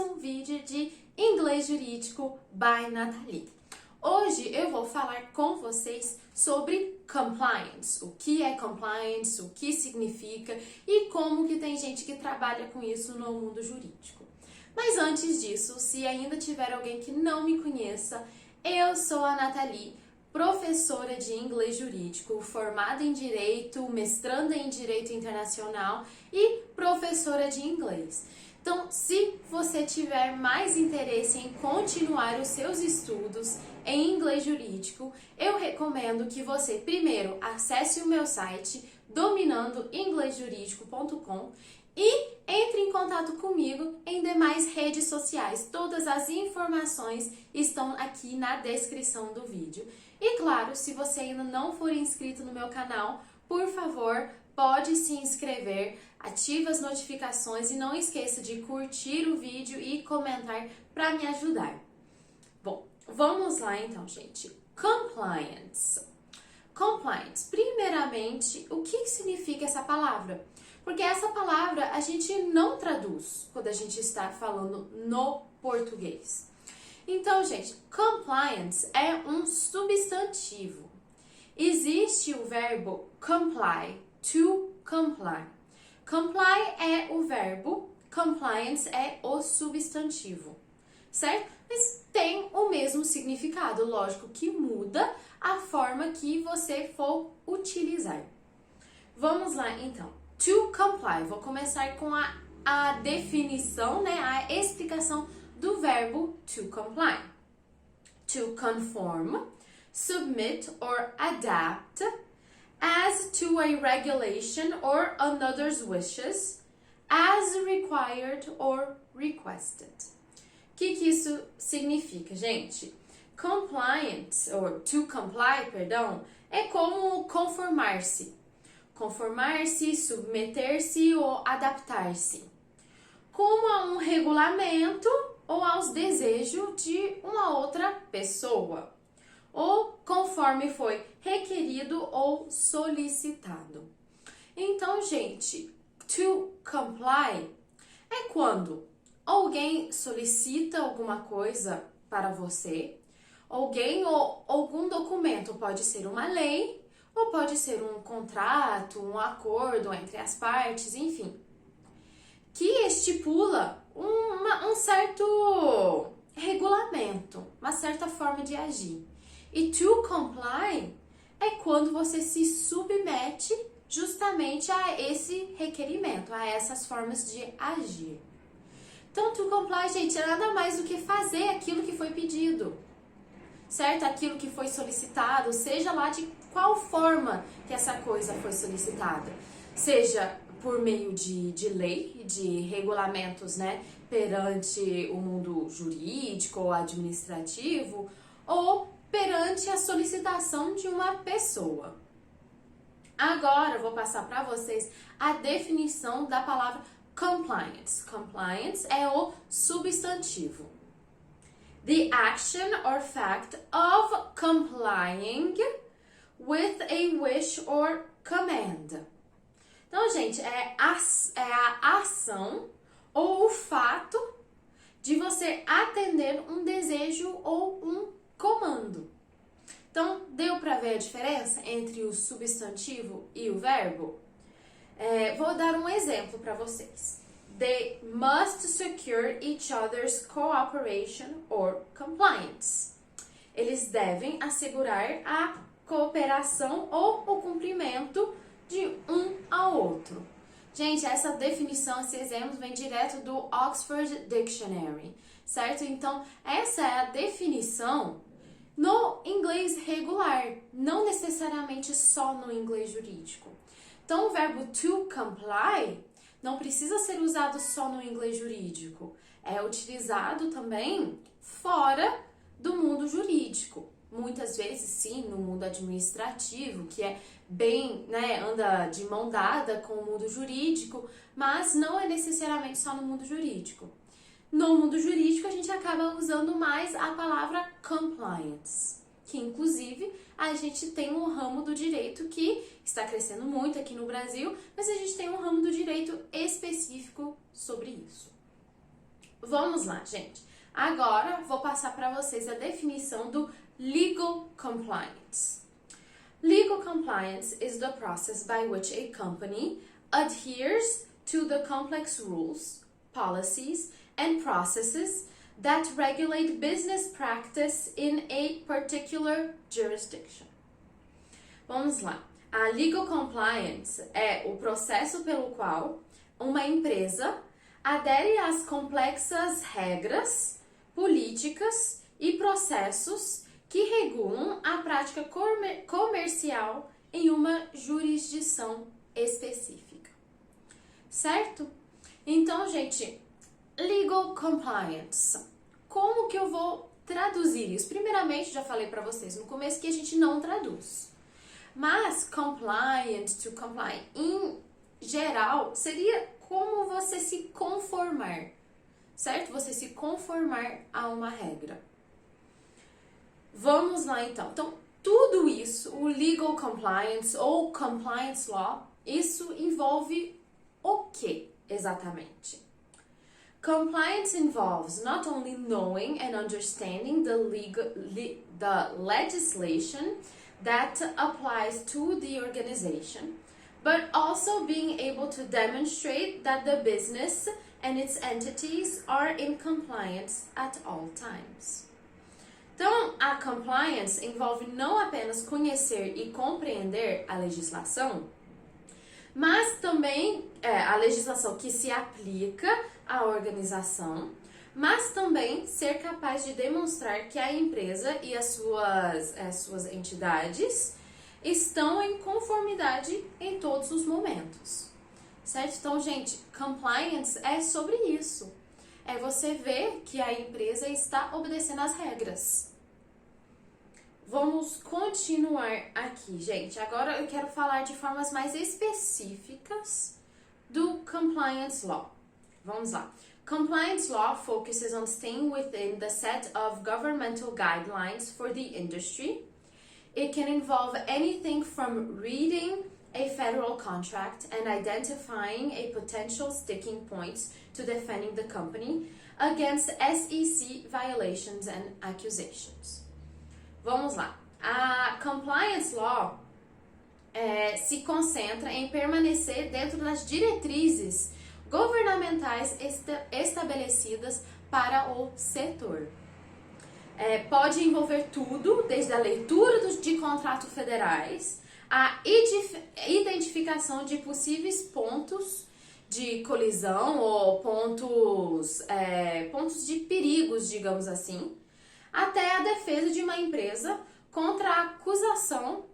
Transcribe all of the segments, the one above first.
um vídeo de Inglês Jurídico by Nathalie. Hoje eu vou falar com vocês sobre compliance, o que é compliance, o que significa e como que tem gente que trabalha com isso no mundo jurídico. Mas antes disso, se ainda tiver alguém que não me conheça, eu sou a Nathalie, professora de inglês jurídico, formada em Direito, mestranda em Direito Internacional e professora de inglês. Então, se você tiver mais interesse em continuar os seus estudos em inglês jurídico, eu recomendo que você primeiro acesse o meu site dominandoinglesjuridico.com e entre em contato comigo em demais redes sociais. Todas as informações estão aqui na descrição do vídeo. E claro, se você ainda não for inscrito no meu canal, por favor, pode se inscrever, ative as notificações e não esqueça de curtir o vídeo e comentar para me ajudar. Bom, vamos lá então, gente. Compliance. Compliance. Primeiramente, o que significa essa palavra? Porque essa palavra a gente não traduz quando a gente está falando no português. Então, gente, compliance é um substantivo. Existe o verbo comply, to comply. Comply é o verbo, compliance é o substantivo, certo? Mas tem o mesmo significado, lógico que muda a forma que você for utilizar. Vamos lá, então. To comply, vou começar com a definição, né, a explicação do verbo to comply. To conform, submit or adapt as to a regulation or another's wishes, as required or requested. O que isso significa, gente? Compliance, or to comply, perdão, é como conformar-se. Conformar-se, submeter-se ou adaptar-se. Como a um regulamento ou aos desejos de uma outra pessoa, ou conforme foi requerido ou solicitado. Então, gente, to comply é quando alguém solicita alguma coisa para você, alguém ou algum documento, pode ser uma lei, ou pode ser um contrato, um acordo entre as partes, enfim, que estipula um certo regulamento, uma certa forma de agir. E to comply é quando você se submete justamente a esse requerimento, a essas formas de agir. Então, to comply, gente, é nada mais do que fazer aquilo que foi pedido, certo? Aquilo que foi solicitado, seja lá de qual forma que essa coisa foi solicitada. Seja por meio de lei, de regulamentos, né, perante o mundo jurídico ou administrativo, ou perante a solicitação de uma pessoa. Agora, eu vou passar para vocês a definição da palavra compliance. Compliance é o substantivo. The action or fact of complying with a wish or command. Então, gente, é a ação ou o fato de você atender um desejo ou um comando. Então, deu para ver a diferença entre o substantivo e o verbo? Vou dar um exemplo para vocês. They must secure each other's cooperation or compliance. Eles devem assegurar a cooperação ou o cumprimento de um ao outro. Gente, essa definição, esse exemplo vem direto do Oxford Dictionary, certo? Então, essa é a definição no inglês regular, não necessariamente só no inglês jurídico. Então, o verbo to comply não precisa ser usado só no inglês jurídico, é utilizado também fora do mundo jurídico. Muitas vezes, sim, no mundo administrativo, que é bem, né, anda de mão dada com o mundo jurídico, mas não é necessariamente só no mundo jurídico. No mundo jurídico, a gente acaba usando mais a palavra compliance, que inclusive a gente tem um ramo do direito que está crescendo muito aqui no Brasil, mas a gente tem um ramo do direito específico sobre isso. vamos lá, gente. Agora, vou passar para vocês a definição do legal compliance. Legal compliance is the process by which a company adheres to the complex rules, policies, and processes that regulate business practice in a particular jurisdiction. Vamos lá. A legal compliance é o processo pelo qual uma empresa adere às complexas regras, políticas e processos que regulam a prática comercial em uma jurisdição específica. Certo? Então, gente, legal compliance. Como que eu vou traduzir isso? Primeiramente, já falei para vocês no começo que a gente não traduz. Mas compliant to comply, em geral, seria como você se conformar, certo? Você se conformar a uma regra. Vamos lá então. Então, tudo isso, o legal compliance ou compliance law, isso envolve o que exatamente? Compliance involves not only knowing and understanding the legislation that applies to the organization, but also being able to demonstrate that the business and its entities are in compliance at all times. Então, a compliance envolve não apenas conhecer e compreender a legislação, mas também a legislação que se aplica à organização, mas também ser capaz de demonstrar que a empresa e as suas entidades estão em conformidade em todos os momentos, certo? Então, gente, compliance é sobre isso. É você ver que a empresa está obedecendo às regras. Vamos continuar aqui, gente. Agora eu quero falar de formas mais específicas do compliance law. Vamos lá. Compliance law focuses on staying within the set of governmental guidelines for the industry. It can involve anything from reading a federal contract and identifying a potential sticking points to defending the company against SEC violations and accusations. Vamos lá. A compliance law se concentra em permanecer dentro das diretrizes governamentais estabelecidas para o setor. Pode envolver tudo, desde a leitura de contratos federais, a identificação de possíveis pontos de colisão ou pontos de perigos, digamos assim, até a defesa de uma empresa contra a acusação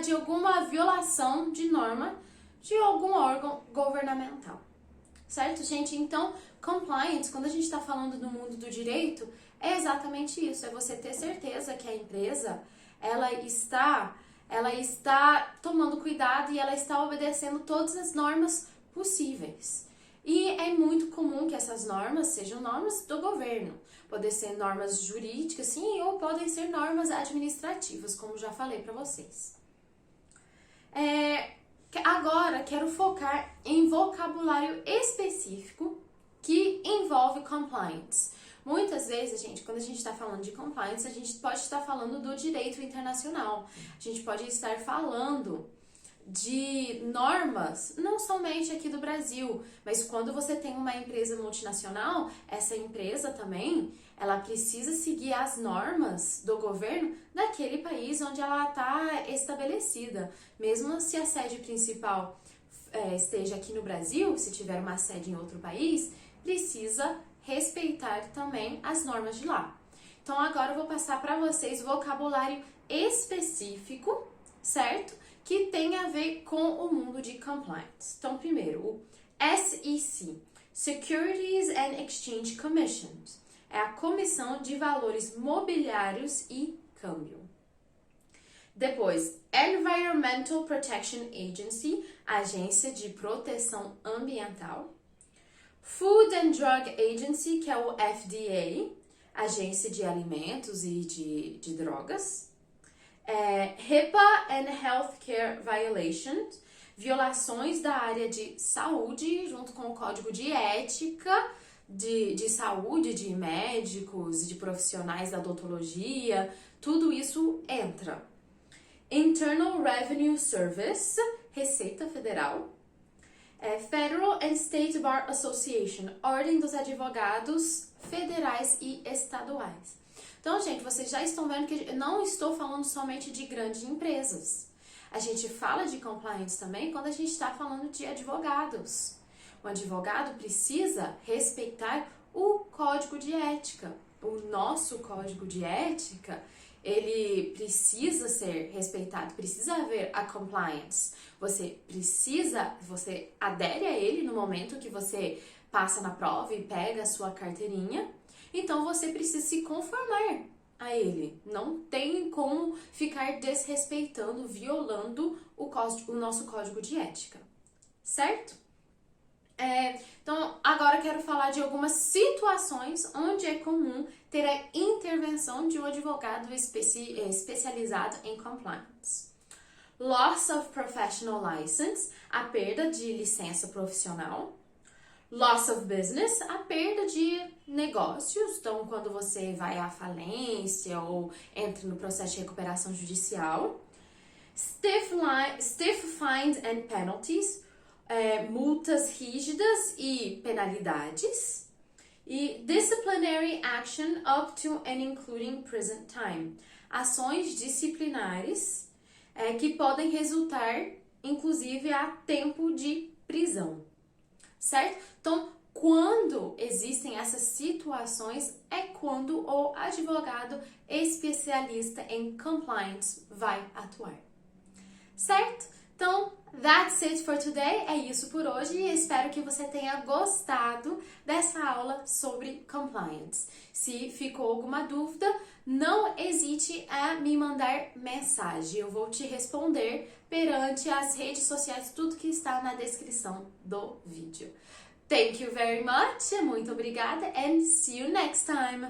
de alguma violação de norma de algum órgão governamental. Certo, gente? Então, compliance, quando a gente está falando do mundo do direito, é exatamente isso. É você ter certeza que a empresa, ela está tomando cuidado e ela está obedecendo todas as normas possíveis. E é muito comum que essas normas sejam normas do governo. Podem ser normas jurídicas, sim, ou podem ser normas administrativas, como já falei para vocês. Agora, quero focar em vocabulário específico que envolve compliance. Muitas vezes, gente, quando a gente está falando de compliance, a gente pode estar falando do direito internacional. A gente pode estar falando de normas, não somente aqui do Brasil, mas quando você tem uma empresa multinacional, essa empresa também, ela precisa seguir as normas do governo daquele país onde ela está estabelecida. Mesmo se a sede principal esteja aqui no Brasil, se tiver uma sede em outro país, precisa respeitar também as normas de lá. Então agora eu vou passar para vocês vocabulário específico, certo? Que tem a ver com o mundo de compliance. Então, primeiro, o SEC, Securities and Exchange Commission, é a Comissão de Valores Mobiliários e Câmbio. Depois, Environmental Protection Agency, Agência de Proteção Ambiental. Food and Drug Agency, que é o FDA, Agência de Alimentos e de Drogas. HIPAA and Healthcare Violações da área de saúde, junto com o Código de Ética de saúde, de médicos, de profissionais da odontologia, tudo isso entra. Internal Revenue Service, Receita Federal. Federal and State Bar Association, Ordem dos Advogados Federais e Estaduais. Então, gente, vocês já estão vendo que eu não estou falando somente de grandes empresas. A gente fala de compliance também quando a gente está falando de advogados. O advogado precisa respeitar o código de ética. O nosso código de ética, ele precisa ser respeitado, precisa haver a compliance. Você adere a ele no momento que você passa na prova e pega a sua carteirinha. Então, você precisa se conformar a ele. Não tem como ficar desrespeitando, violando o nosso código de ética, certo? Então, agora eu quero falar de algumas situações onde é comum ter a intervenção de um advogado especializado em compliance. Loss of professional license, a perda de licença profissional. Loss of business, a perda de negócios. Então, quando você vai à falência ou entra no processo de recuperação judicial. Stiff fines and penalties, multas rígidas e penalidades. E disciplinary action up to and including prison time, ações disciplinares que podem resultar, inclusive, a tempo de prisão, certo? Então, quando existem essas situações, é quando o advogado especialista em compliance vai atuar, certo? Então, that's it for today. É isso por hoje e espero que você tenha gostado dessa aula sobre compliance. Se ficou alguma dúvida, não hesite a me mandar mensagem. Eu vou te responder perante as redes sociais, tudo que está na descrição do vídeo. Thank you very much, muito obrigada and see you next time!